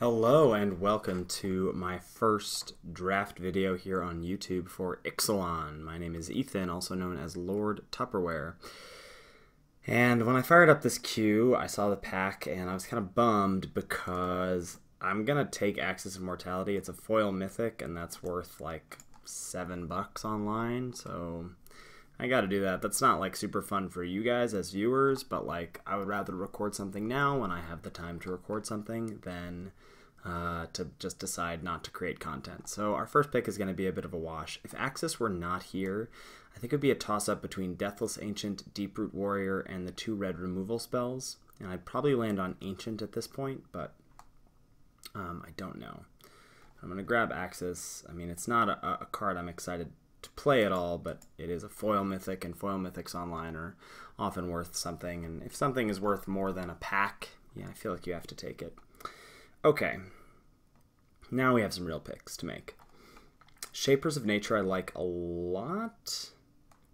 Hello and welcome to my first draft video here on YouTube for Ixalan. My name is Ethan, also known as Lord Tupperware. And when I fired up this queue, I saw the pack and I was kind of bummed because I'm going to take Axis of Mortality. It's a foil mythic and that's worth like $7 online, so I got to do that. That's not like super fun for you guys as viewers, but like I would rather record something now when I have the time to record something than to just decide not to create content. So our first pick is going to be a bit of a wash. If Axis were not here, I think it would be a toss-up between Deathless Ancient, Deeproot Warrior, and the 2 red removal spells. And I'd probably land on Ancient at this point, but I don't know. I'm going to grab Axis. I mean, it's not a card I'm excited to play at all, but it is a foil mythic, and foil mythics online are often worth something. And if something is worth more than a pack, yeah, I feel like you have to take it. Okay, now we have some real picks to make. Shapers of Nature I like a lot.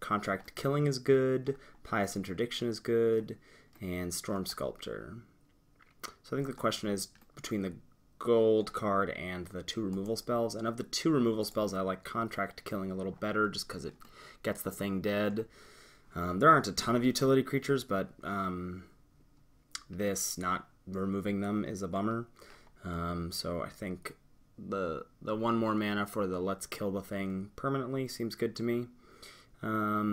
Contract Killing is good. Pious Interdiction is good. And Storm Sculptor. So I think the question is between the gold card and the 2 removal spells. And of the 2 removal spells, I like Contract Killing a little better just because it gets the thing dead. There aren't a ton of utility creatures, but this not removing them is a bummer. So I think the 1 more mana for the let's kill the thing permanently seems good to me. Yeah,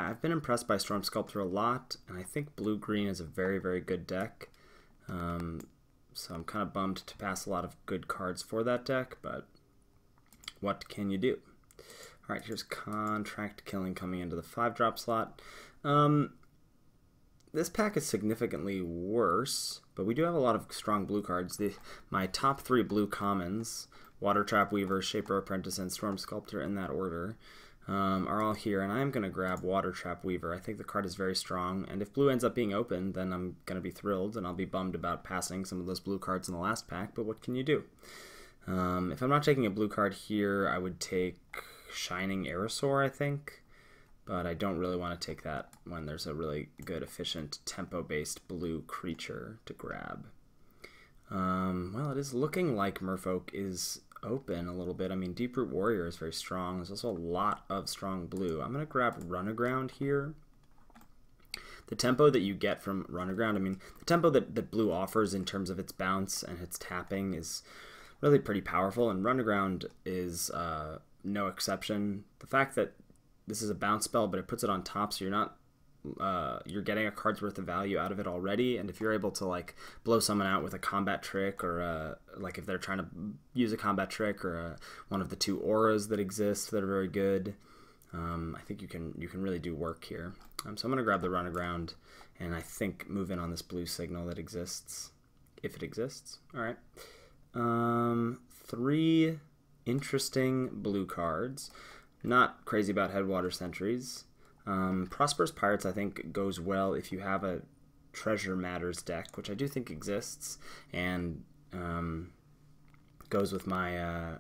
I've been impressed by Storm Sculptor a lot, and I think blue-green is a very, very good deck. So I'm kind of bummed to pass a lot of good cards for that deck, but what can you do? Alright, here's Contract Killing coming into the 5-drop slot. This pack is significantly worse, but we do have a lot of strong blue cards. My top 3 blue commons, Water Trap Weaver, Shaper Apprentice, and Storm Sculptor in that order, are all here, and I'm going to grab Water Trap Weaver. I think the card is very strong, and if blue ends up being open, then I'm going to be thrilled, and I'll be bummed about passing some of those blue cards in the last pack, but what can you do? If I'm not taking a blue card here, I would take Shining Aerosaur, I think. But I don't really want to take that when there's a really good, efficient, tempo-based blue creature to grab. Well, it is looking like Merfolk is open a little bit. I mean, Deeproot Warrior is very strong. There's also a lot of strong blue. I'm going to grab Runaground here. The tempo that you get from Runaground, I mean, the tempo that blue offers in terms of its bounce and its tapping is really pretty powerful, and Runaground is no exception. The fact that this is a bounce spell, but it puts it on top, so you're not you're getting a card's worth of value out of it already. And if you're able to like blow someone out with a combat trick, or like if they're trying to use a combat trick, or one of the 2 auras that exist that are very good, I think you can really do work here. So I'm going to grab the Runaground, and I think move in on this blue signal that exists, if it exists. All right, 3 interesting blue cards. Not crazy about Headwater Sentries. Prosperous Pirates, I think, goes well if you have a Treasure Matters deck, which I do think exists, and goes with my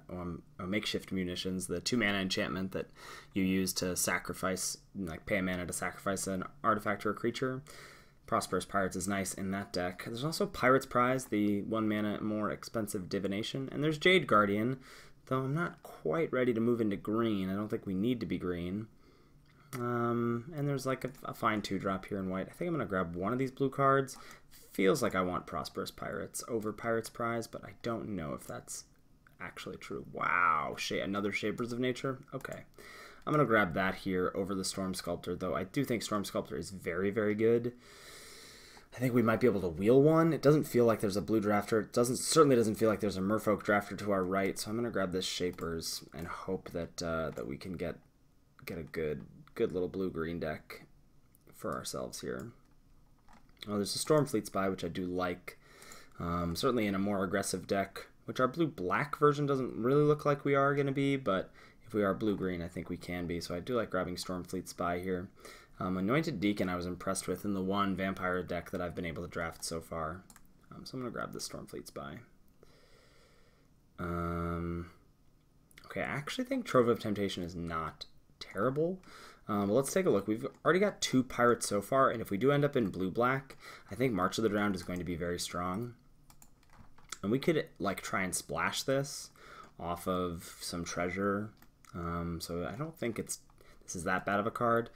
Makeshift Munitions, the 2 mana enchantment that you use to sacrifice, like pay a mana to sacrifice an artifact or a creature. Prosperous Pirates is nice in that deck. There's also Pirate's Prize, the 1 mana more expensive divination, and there's Jade Guardian, though I'm not quite ready to move into green. I don't think we need to be green. And there's like a fine 2-drop here in white. I think I'm going to grab one of these blue cards. Feels like I want Prosperous Pirates over Pirate's Prize, but I don't know if that's actually true. Wow, another Shapers of Nature? Okay. I'm going to grab that here over the Storm Sculptor, though I do think Storm Sculptor is very, very good. I think we might be able to wheel one. It doesn't feel like there's a blue drafter. It certainly doesn't feel like there's a Merfolk drafter to our right. So I'm gonna grab this Shapers and hope that that we can get a good little blue-green deck for ourselves here. Oh, there's a Stormfleet Spy, which I do like. Certainly in a more aggressive deck, which our blue-black version doesn't really look like we are gonna be, but if we are blue-green, I think we can be. So I do like grabbing Stormfleet Spy here. Anointed Deacon I was impressed with in the 1 vampire deck that I've been able to draft so far. So I'm going to grab the Stormfleet Spy. Okay, I actually think Trove of Temptation is not terrible. But let's take a look. We've already got 2 pirates so far, and if we do end up in blue-black, I think March of the Drowned is going to be very strong. And we could like try and splash this off of some treasure. So I don't think this is that bad of a card.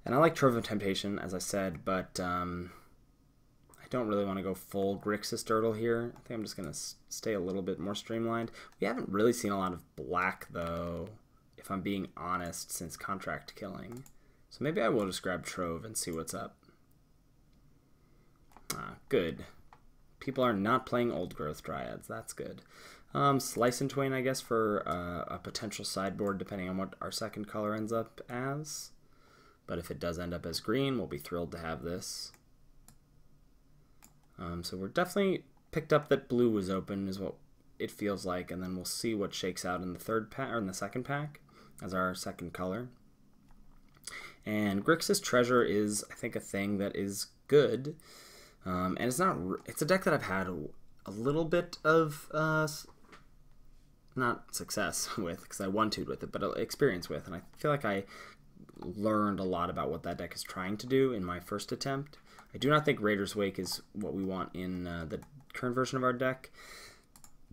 And I like Trove of Temptation, as I said, but I don't really want to go full Grixis Dirtle here. I think I'm just going to stay a little bit more streamlined. We haven't really seen a lot of black, though, if I'm being honest, since Contract Killing. So maybe I will just grab Trove and see what's up. Good. People are not playing Old Growth Dryads. That's good. Slice and Twain, I guess, for a potential sideboard, depending on what our second color ends up as. But if it does end up as green, we'll be thrilled to have this. So we're definitely picked up that blue was open, is what it feels like, and then we'll see what shakes out in the third pack or in the second pack as our second color. And Grixis Treasure is, I think, a thing that is good. And it's a deck that I've had a little bit of, not success with, because I one-two'd with it, but experience with. And I feel like I learned a lot about what that deck is trying to do in my first attempt. I do not think Raider's Wake is what we want in the current version of our deck.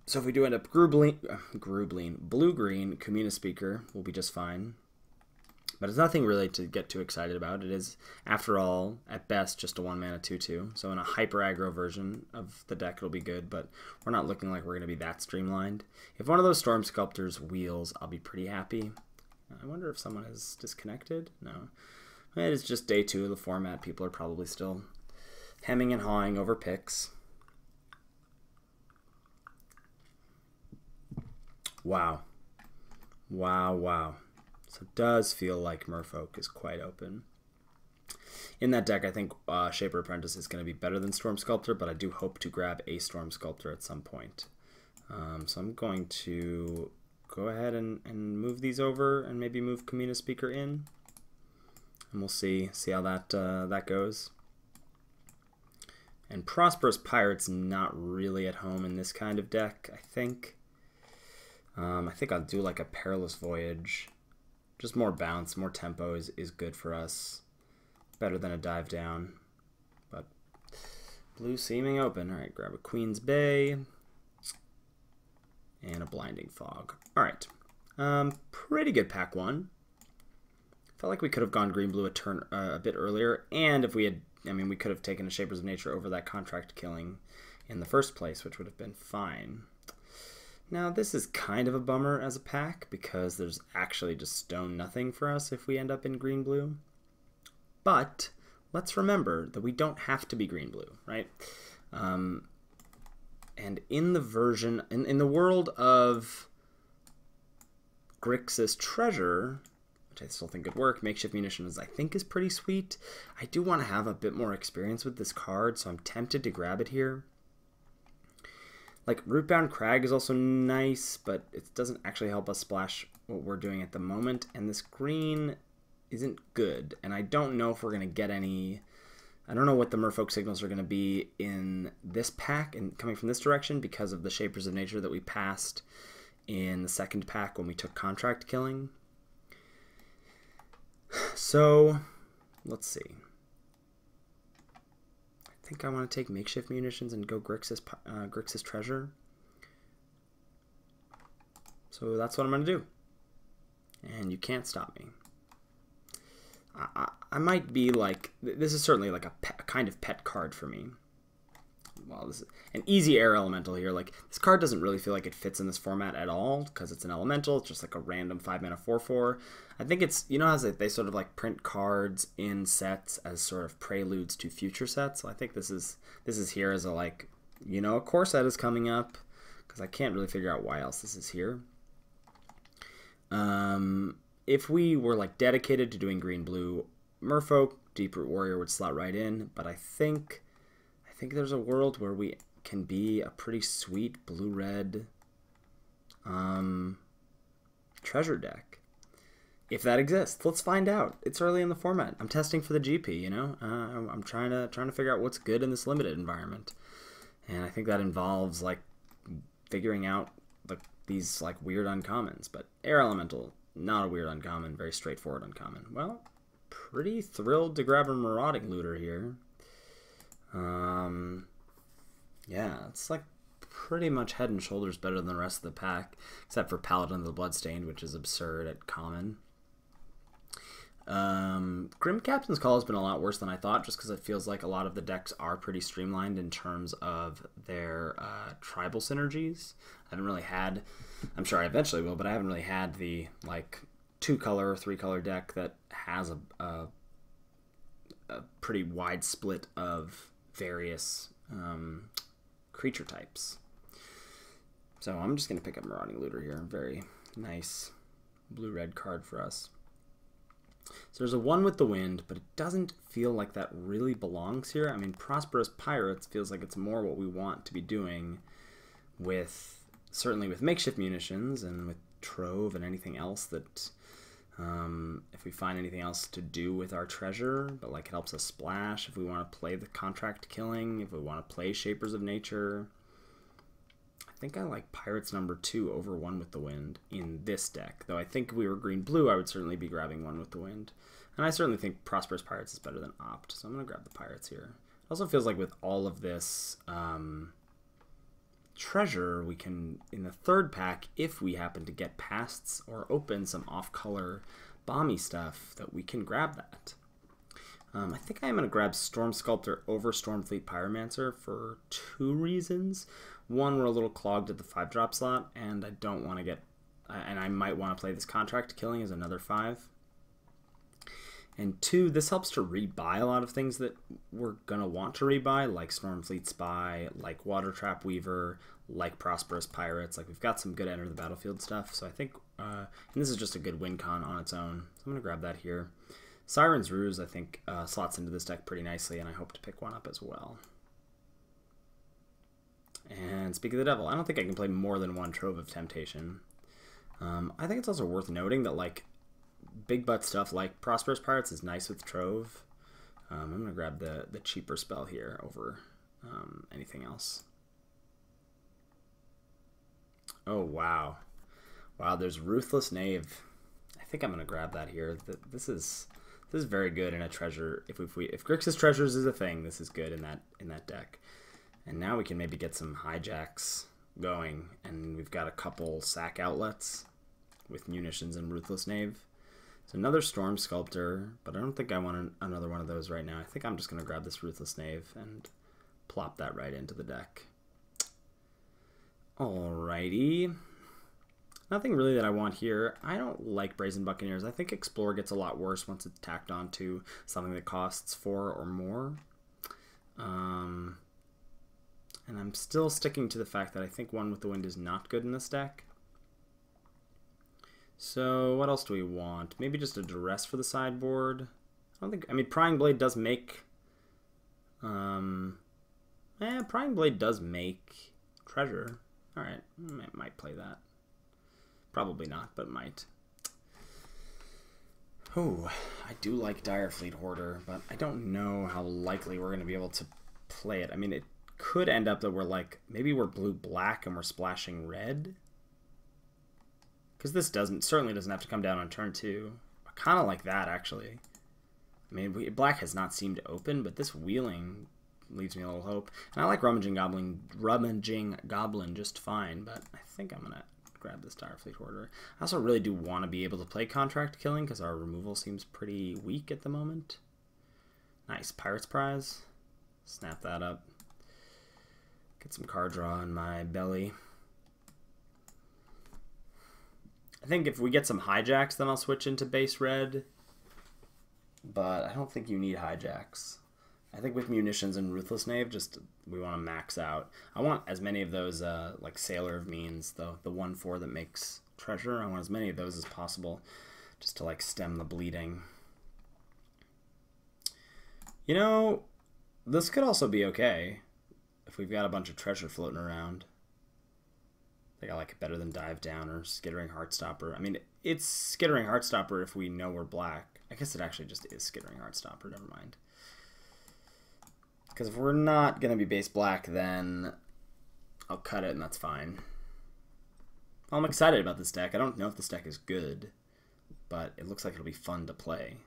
So if we do end up blue-green, Comuna Speaker will be just fine. But it's nothing really to get too excited about. It is, after all, at best, just a 1-mana 2/2. So in a hyper-aggro version of the deck, it'll be good, but we're not looking like we're going to be that streamlined. If one of those Storm Sculptors wheels, I'll be pretty happy. I wonder if someone is disconnected? No. It is just day 2 of the format. People are probably still hemming and hawing over picks. Wow. Wow, wow. So it does feel like Merfolk is quite open. In that deck, I think Shaper Apprentice is going to be better than Storm Sculptor, but I do hope to grab a Storm Sculptor at some point. So I'm going to go ahead and move these over and maybe move Comuna Speaker in. And we'll see how that goes. And Prosperous Pirate's not really at home in this kind of deck, I think. I think I'll do like a Perilous Voyage. Just more bounce, more tempo is good for us. Better than a dive down. But blue seeming open. Alright, grab a Queen's Bay. And a Blinding Fog. Alright. Pretty good pack 1. Felt like we could have gone green-blue a bit earlier. And if we had, we could have taken a Shapers of Nature over that Contract Killing in the first place, which would have been fine. Now, this is kind of a bummer as a pack because there's actually just stone nothing for us if we end up in green-blue. But let's remember that we don't have to be green-blue, right? And in the version, in the world of Grixis Treasure, which I still think could work, Makeshift Munitions I think is pretty sweet. I do want to have a bit more experience with this card, so I'm tempted to grab it here. Like, Rootbound Crag is also nice, but it doesn't actually help us splash what we're doing at the moment. And this green isn't good. And I don't know if we're going to get any... I don't know what the Merfolk signals are going to be in this pack and coming from this direction because of the Shapers of Nature that we passed in the second pack when we took Contract Killing. So, let's see. I think I want to take Makeshift Munitions and go Grixis Treasure. So that's what I'm going to do. And you can't stop me. I might be like, this is certainly like a kind of pet card for me. Well, this is an easy air elemental here. Like, this card doesn't really feel like it fits in this format at all because it's an elemental. It's just like a random 5-mana 4/4. I think it's, you know how they sort of like print cards in sets as sort of preludes to future sets. So I think this is here as a like, you know, a core set is coming up because I can't really figure out why else this is here. If we were like dedicated to doing green-blue Merfolk, Deeproot Warrior would slot right in, but I think there's a world where we can be a pretty sweet blue-red treasure deck. If that exists, let's find out. It's early in the format. I'm testing for the GP, you know? I'm trying to figure out what's good in this limited environment. And I think that involves like figuring out these like weird uncommons. But Air Elemental, not a weird uncommon, very straightforward uncommon. Well, pretty thrilled to grab a Marauding Looter here. Yeah, it's like pretty much head and shoulders better than the rest of the pack, except for Paladin of the Bloodstained, which is absurd at common. Grim Captain's Call has been a lot worse than I thought, just because it feels like a lot of the decks are pretty streamlined in terms of their tribal synergies. I haven't really had, I'm sure I eventually will, but I haven't really had the like 2-color or 3-color deck that has a pretty wide split of various creature types. So I'm just going to pick up Marauding Looter here. Very nice blue-red card for us. So there's a 1 with the wind, but it doesn't feel like that really belongs here. I mean, Prosperous Pirates feels like it's more what we want to be doing with, certainly with Makeshift Munitions and with Trove and anything else that, if we find anything else to do with our treasure, but like it helps us splash, if we want to play the Contract Killing, if we want to play Shapers of Nature. I think I like Pirates number 2 over 1 with the wind in this deck, though I think if we were green-blue, I would certainly be grabbing 1 with the wind. And I certainly think Prosperous Pirates is better than Opt, so I'm going to grab the Pirates here. It also feels like with all of this treasure, we can, in the third pack, if we happen to get pasts or open some off-color bomby stuff, that we can grab that. I think I'm going to grab Storm Sculptor over Stormfleet Pyromancer for 2 reasons. 1, we're a little clogged at the 5-drop slot, and I don't want to get, and I might want to play this Contract Killing as another 5. And 2, this helps to rebuy a lot of things that we're going to want to rebuy, like Stormfleet Spy, like Water Trap Weaver, like Prosperous Pirates. Like, we've got some good Enter the Battlefield stuff, so I think, and this is just a good win con on its own, so I'm going to grab that here. Siren's Ruse, I think, slots into this deck pretty nicely, and I hope to pick one up as well. And Speak of the Devil, I don't think I can play more than 1 Trove of Temptation. I think it's also worth noting that, like, big butt stuff like Prosperous Pirates is nice with Trove. I'm going to grab the cheaper spell here over anything else. Oh, wow. Wow, there's Ruthless Knave. I think I'm going to grab that here. This is very good in a treasure. If Grixis Treasures is a thing, this is good in that deck. And now we can maybe get some hijacks going, and we've got a couple sack outlets with Munitions and Ruthless Knave. So another Storm Sculptor, but I don't think I want another one of those right now. I think I'm just going to grab this Ruthless Knave and plop that right into the deck. Alrighty. Nothing really that I want here. I don't like Brazen Buccaneers. I think Explore gets a lot worse once it's tacked onto something that costs 4 or more. And I'm still sticking to the fact that I think 1 with the wind is not good in this deck. So what else do we want? Maybe just a Duress for the sideboard. I mean, Prying Blade does make... Prying Blade does make treasure. Alright, might play that. Probably not, but might. Oh, I do like Direfleet Hoarder, but I don't know how likely we're going to be able to play it. I mean, it could end up that we're like, maybe we're blue-black and we're splashing red. Because this certainly doesn't have to come down on turn 2. I kind of like that, actually. I mean, black has not seemed to open, but this wheeling leaves me a little hope. And I like Rummaging Goblin just fine, but I think I'm going to grab this Direfleet Hoarder. I also really do want to be able to play Contract Killing, because our removal seems pretty weak at the moment. Nice. Pirate's Prize. Snap that up. Get some card draw in my belly. I think if we get some hijacks, then I'll switch into base red. But I don't think you need hijacks. I think with Munitions and Ruthless Knave, just we want to max out. I want as many of those, like Sailor of Means, the 1/4 that makes treasure. I want as many of those as possible, just to like stem the bleeding. You know, this could also be okay if we've got a bunch of treasure floating around. I think I like it better than Dive Down or Skittering Heartstopper. I mean, it's Skittering Heartstopper if we know we're black. I guess it actually just is Skittering Heartstopper, never mind. Because if we're not going to be base black, then I'll cut it and that's fine. Well, I'm excited about this deck. I don't know if this deck is good, but it looks like it'll be fun to play.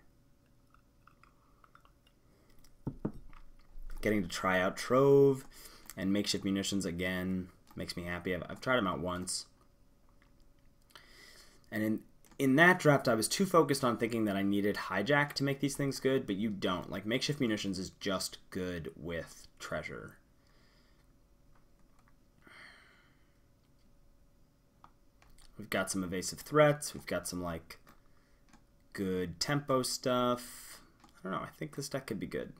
Getting to try out Trove and Makeshift Munitions again. Makes me happy. I've tried them out once. And in that draft, I was too focused on thinking that I needed hijack to make these things good, but you don't. Like, makeshift munitions is just good with treasure. We've got some evasive threats. We've got some, like, good tempo stuff. I don't know. I think this deck could be good.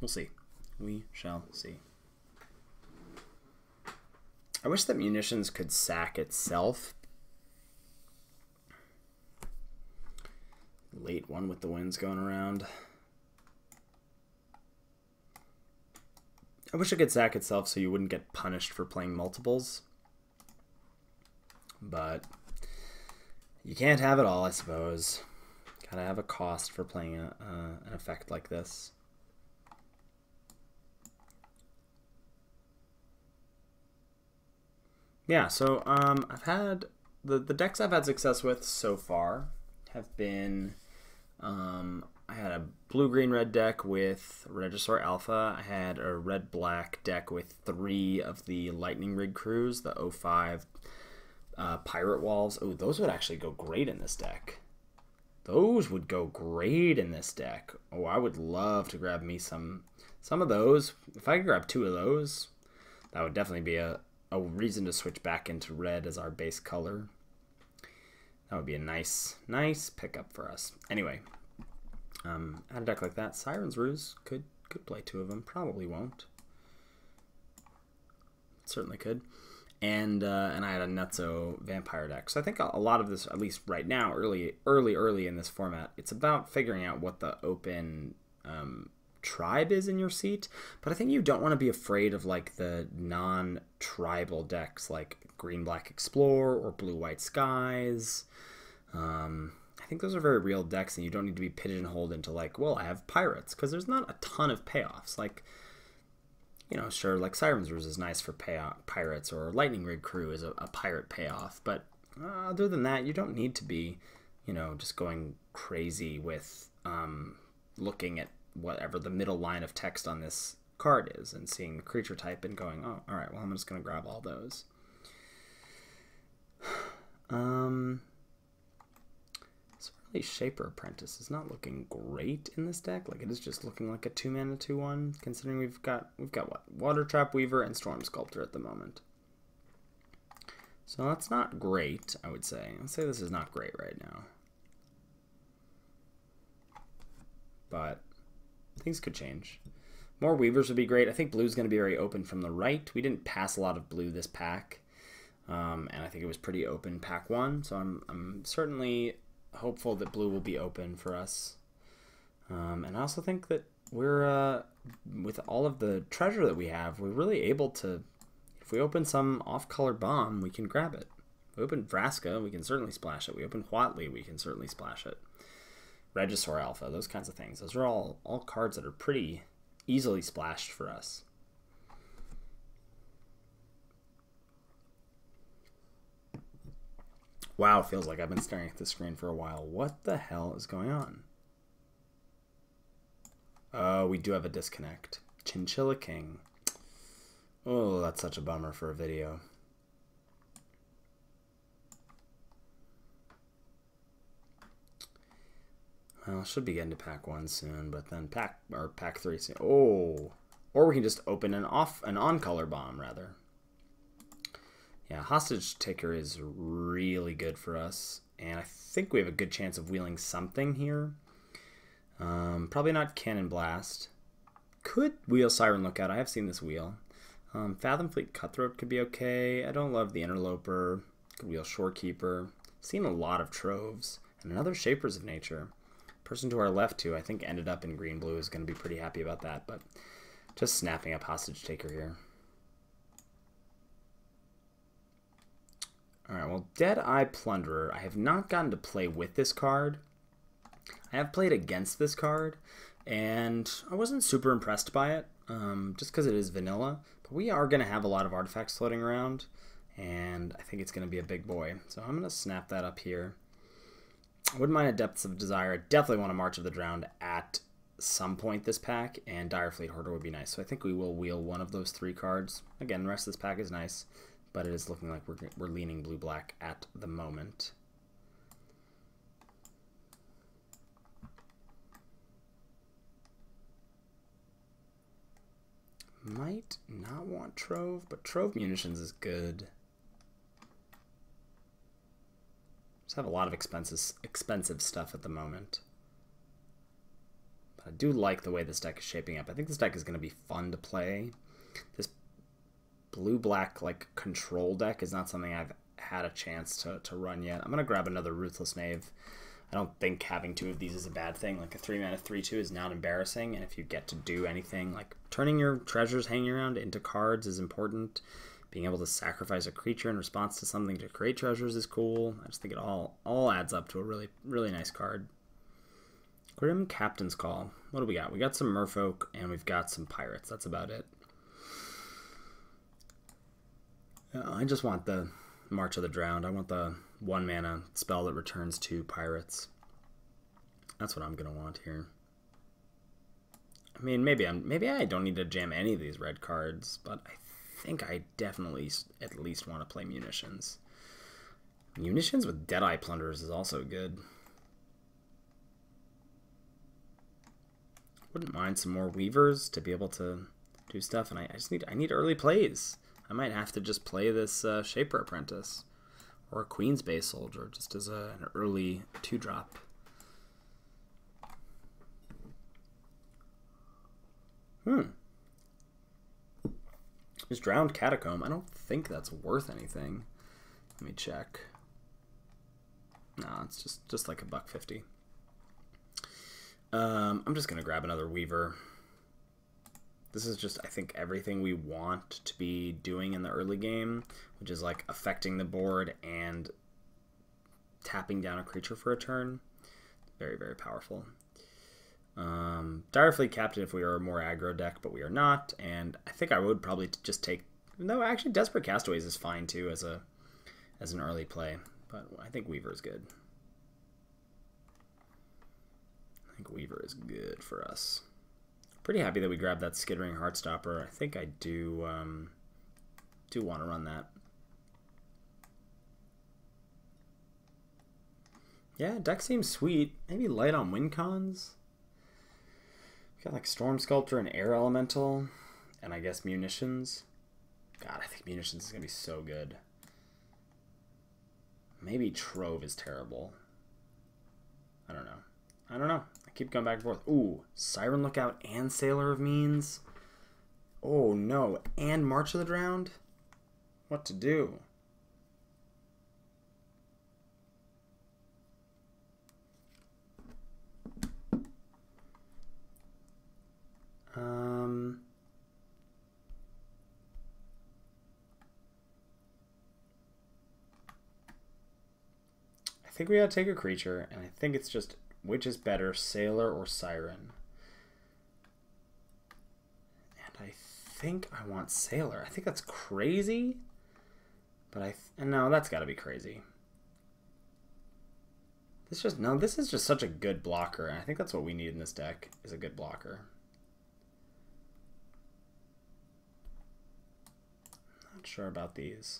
We'll see. We shall see. I wish that munitions could sack itself. Late one with the winds going around. I wish it could sack itself so you wouldn't get punished for playing multiples. But you can't have it all, I suppose. Gotta have a cost for playing an effect like this. Yeah, so I've had the decks I've had success with so far have been I had a blue-green-red deck with Regisaur Alpha. I had a red-black deck with 3 of the Lightning Rig crews, the 05 Pirate Walls. Oh, those would actually go great in this deck. Those would go great in this deck. Oh, I would love to grab me some of those. If I could grab 2 of those, that would definitely be a reason to switch back into red as our base color. That would be a nice pickup for us. Anyway, at a deck like that, Siren's Ruse could play 2 of them. Probably won't. Certainly could. And I had a Nutso Vampire deck. So I think a lot of this, at least right now, early in this format, it's about figuring out what the open tribe is in your seat. But I think you don't want to be afraid of like the non-tribal decks like Green-Black Explore or Blue-White Skies. I think those are very real decks, and you don't need to be pigeonholed into like, well, I have pirates, because there's not a ton of payoffs. Like, you know, sure, like Siren's Ruse is nice for pirates, or Lightning Rig Crew is a pirate payoff, but other than that, you don't need to be, you know, just going crazy with looking at whatever the middle line of text on this card is and seeing the creature type and going, oh, all right, well, I'm just going to grab all those. So really, Shaper Apprentice is not looking great in this deck. Like, it is just looking like a 2-mana 2/1, considering we've got what? Water Trap Weaver and Storm Sculptor at the moment. So that's not great, I would say. I'd say this is not great right now. But things could change. More Weavers would be great. I think blue's going to be very open from the right. We didn't pass a lot of blue this pack. And I think it was pretty open pack 1. So I'm certainly hopeful that blue will be open for us. And I also think that we're, with all of the treasure that we have, we're really able to, if we open some off-color bomb, we can grab it. If we open Vraska, we can certainly splash it. We open Huatli, we can certainly splash it. Regisaur Alpha, those kinds of things. Those are all cards that are pretty easily splashed for us. Wow, feels like I've been staring at the screen for a while. What the hell is going on? Oh, we do have a disconnect. Chinchilla King. Oh, that's such a bummer for a video. Well, should be getting to pack 1 soon, but then pack 3 soon. Oh, or we can just open an on-color bomb rather. Yeah, Hostage Taker is really good for us, and I think we have a good chance of wheeling something here. Probably not Cannon Blast. Could wheel Siren Lookout. I have seen this wheel. Fathom Fleet Cutthroat could be okay. I don't love the Interloper. Could wheel Shorekeeper. Seen a lot of Troves and another Shapers of Nature. Person to our left, who I think ended up in green-blue, is going to be pretty happy about that, but just snapping up Hostage Taker here. Alright, well, Dead-Eye Plunderer. I have not gotten to play with this card. I have played against this card, and I wasn't super impressed by it, just because it is vanilla. But we are going to have a lot of artifacts floating around, and I think it's going to be a big boy. So I'm going to snap that up here. I wouldn't mind a Depths of Desire. I definitely want a March of the Drowned at some point this pack, and Dire Fleet Hoarder would be nice. So I think we will wheel one of those 3 cards. Again, the rest of this pack is nice, but it is looking like we're leaning blue-black at the moment. Might not want Trove, but Trove Munitions is good. Just have a lot of expensive stuff at the moment. But I do like the way this deck is shaping up. I think this deck is going to be fun to play. This blue-black like control deck is not something I've had a chance to run yet. I'm going to grab another Ruthless Knave. I don't think having 2 of these is a bad thing. Like a 3-mana 3/2 is not embarrassing, and if you get to do anything, like turning your treasures hanging around into cards is important. Being able to sacrifice a creature in response to something to create treasures is cool. I just think it all adds up to a really, really nice card. Grim Captain's Call. What do we got? We got some Merfolk, and we've got some Pirates. That's about it. I just want the March of the Drowned. I want the 1-mana spell that returns 2 Pirates. That's what I'm gonna want here. I mean, maybe I don't need to jam any of these red cards, but I think I definitely at least want to play Munitions. Munitions with Deadeye Plunderers is also good. Wouldn't mind some more Weavers to be able to do stuff, and I need early plays. I might have to just play this Shaper Apprentice or a Queen's Base Soldier just as an early 2-drop. This Drowned Catacomb, I don't think that's worth anything. Let me check. No, it's just like $1.50. I'm just going to grab another Weaver. This is just, I think, everything we want to be doing in the early game, which is like affecting the board and tapping down a creature for a turn. Very, very powerful. Dire Fleet Captain if we are a more aggro deck, but we are not, and I think I would probably just take... No, actually, Desperate Castaways is fine, too, as an early play, but I think Weaver is good. I think Weaver is good for us. Pretty happy that we grabbed that Skittering Heartstopper. I think I do want to run that. Yeah, deck seems sweet. Maybe light on win cons. Got like Storm Sculptor and Air Elemental, and I guess Munitions. God, I think Munitions is gonna be so good. Maybe Trove is terrible. I don't know. I keep going back and forth. Ooh, Siren Lookout and Sailor of Means. Oh no, and March of the Drowned? What to do? I think we gotta take a creature, and I think it's just which is better, Sailor or Siren. And I think I want Sailor. I think that's crazy, but no, that's gotta be crazy. This is just such a good blocker, and I think that's what we need in this deck, is a good blocker. Not sure about these.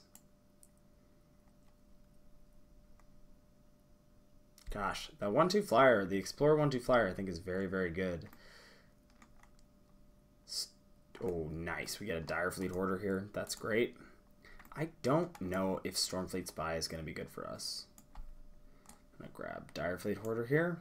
Gosh, that 1/2 flyer, the Explorer 1/2 flyer, I think is very, very good. Oh, nice. We got a Dire Fleet Hoarder here. That's great. I don't know if Stormfleet Spy is going to be good for us. I'm going to grab Dire Fleet Hoarder here.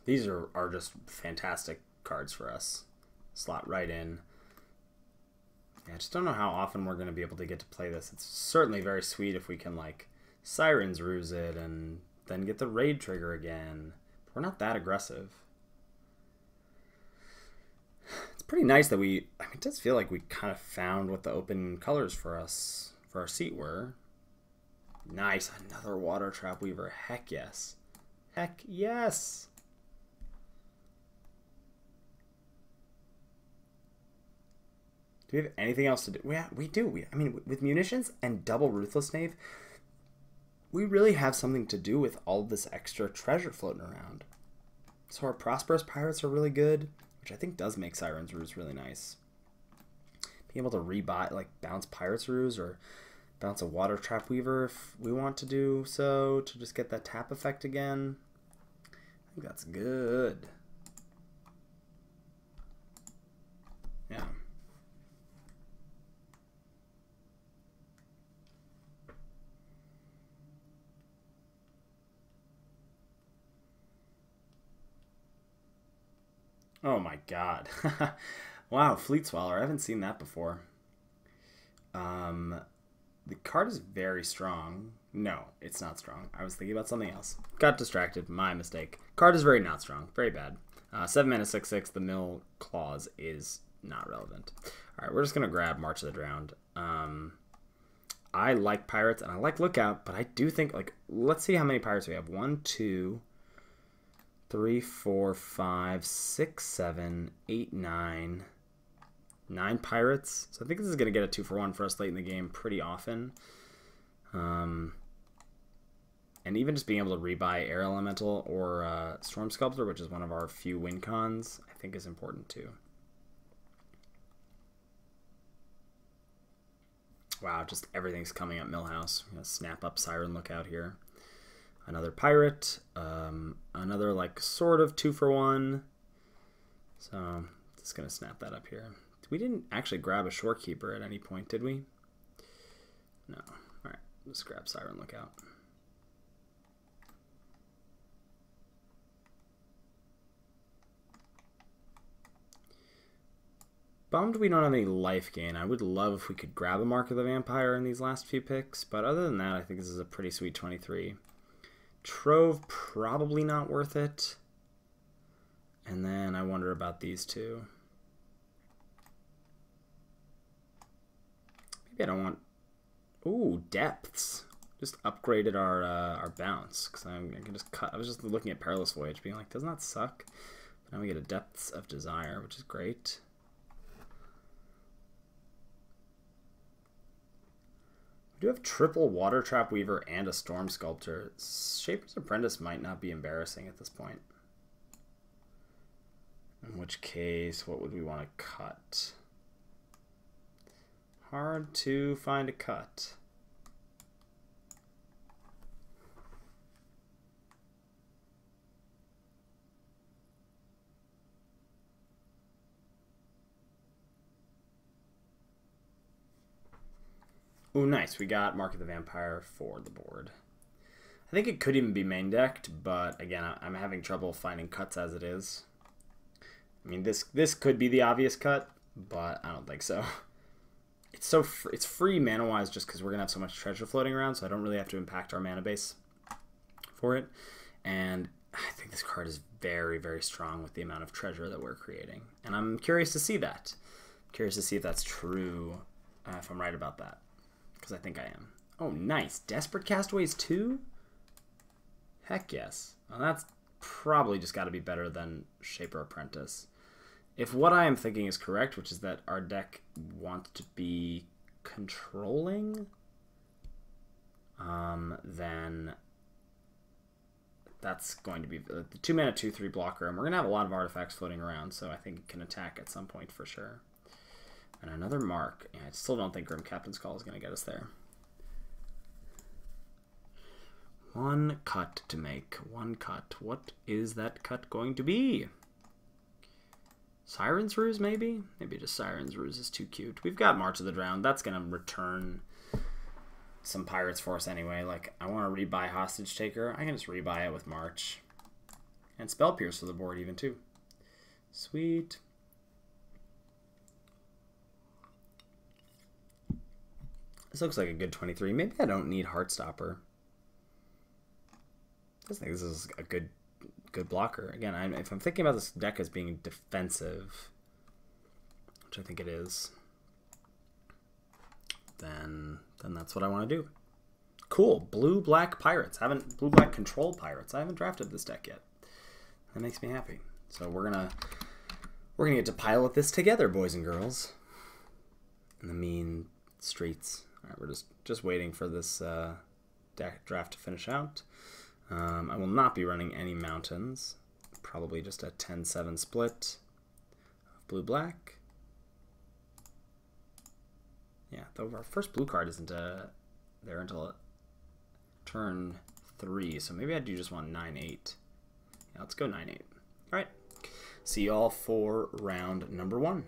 These are just fantastic cards for us. Slot right in. Yeah, I just don't know how often we're going to be able to get to play this. It's certainly very sweet if we can, like, Siren's Ruse it and then get the raid trigger again. But we're not that aggressive. It's pretty nice that it does feel like we kind of found what the open colors for us for our seat were. Nice, another Water Trap Weaver. Heck yes. Heck yes. Do we have anything else to do? Yeah, we do. I mean, with munitions and double Ruthless Knave, we really have something to do with all of this extra treasure floating around. So our Prosperous Pirates are really good, which I think does make Siren's Ruse really nice. Being able to rebuy, like, bounce Pirate's Ruse or bounce a Water Trap Weaver if we want to do so, to just get that tap effect again. I think that's good. Yeah. Oh my god. Wow, Fleet Swallower. I haven't seen that before. The card is very strong. No, it's not strong. I was thinking about something else. Got distracted. My mistake. Card is very not strong. Very bad. 7 mana, 6/6. The mill clause is not relevant. Alright, we're just going to grab March of the Drowned. I like Pirates and I like Lookout, but I do think, like, let's see how many Pirates we have. 1, 2, 3, 4, 5, 6, 7, 8, 9. 9 Pirates. So I think this is going to get a 2-for-1 for us late in the game pretty often. And even just being able to rebuy Air Elemental or Storm Sculptor, which is one of our few win cons, I think is important too. Wow, just everything's coming up Millhouse. I'm going to snap up Siren Lookout here. Another Pirate. Another, like, sort of 2-for-1. So, just going to snap that up here. We didn't actually grab a Shorekeeper at any point, did we? No. Alright, let's grab Siren Lookout. Bummed we don't have any life gain. I would love if we could grab a Mark of the Vampire in these last few picks, but other than that, I think this is a pretty sweet 23. Trove, probably not worth it. And then I wonder about these two. Maybe I don't want... Ooh, Depths. Just upgraded our bounce, because I can just cut... I was just looking at Perilous Voyage, being like, doesn't that suck? But now we get a Depths of Desire, which is great. We do have triple Water Trap Weaver and a Storm Sculptor. Shaper's Apprentice might not be embarrassing at this point. In which case, what would we want to cut? Hard to find a cut. Ooh, nice. We got Mark of the Vampire for the board. I think it could even be main decked, but again, I'm having trouble finding cuts as it is. I mean, this could be the obvious cut, but I don't think so. It's free mana-wise just because we're going to have so much treasure floating around, so I don't really have to impact our mana base for it. And I think this card is very, very strong with the amount of treasure that we're creating. And I'm curious to see that. I'm curious to see if that's true, if I'm right about that. Because I think I am. Oh, nice. Desperate Castaways 2? Heck yes. Well, that's probably just got to be better than Shaper Apprentice. If what I am thinking is correct, which is that our deck wants to be controlling, then that's going to be the 2 mana 2/3 blocker, and we're going to have a lot of artifacts floating around, so I think it can attack at some point for sure. And another Mark. Yeah, I still don't think Grim Captain's Call is going to get us there. One cut to make. One cut. What is that cut going to be? Siren's Ruse, maybe? Maybe just Siren's Ruse is too cute. We've got March of the Drowned. That's going to return some pirates for us anyway. Like, I want to rebuy Hostage Taker. I can just rebuy it with March. And Spell Pierce for the board even, too. Sweet. This looks like a good 23. Maybe I don't need Heartstopper. I just think this is a good blocker. Again, if I'm thinking about this deck as being defensive, which I think it is, then that's what I want to do. Cool. Blue-black pirates. Blue-black control pirates. I haven't drafted this deck yet. That makes me happy. So we're gonna get to pilot this together, boys and girls. In the mean streets. All right, we're just waiting for this draft to finish out. I will not be running any mountains. Probably just a 10-7 split of blue-black. Yeah, though our first blue card isn't there until turn 3, so maybe I do just want 9-8. Yeah, let's go 9-8. All right. See y'all for round number 1.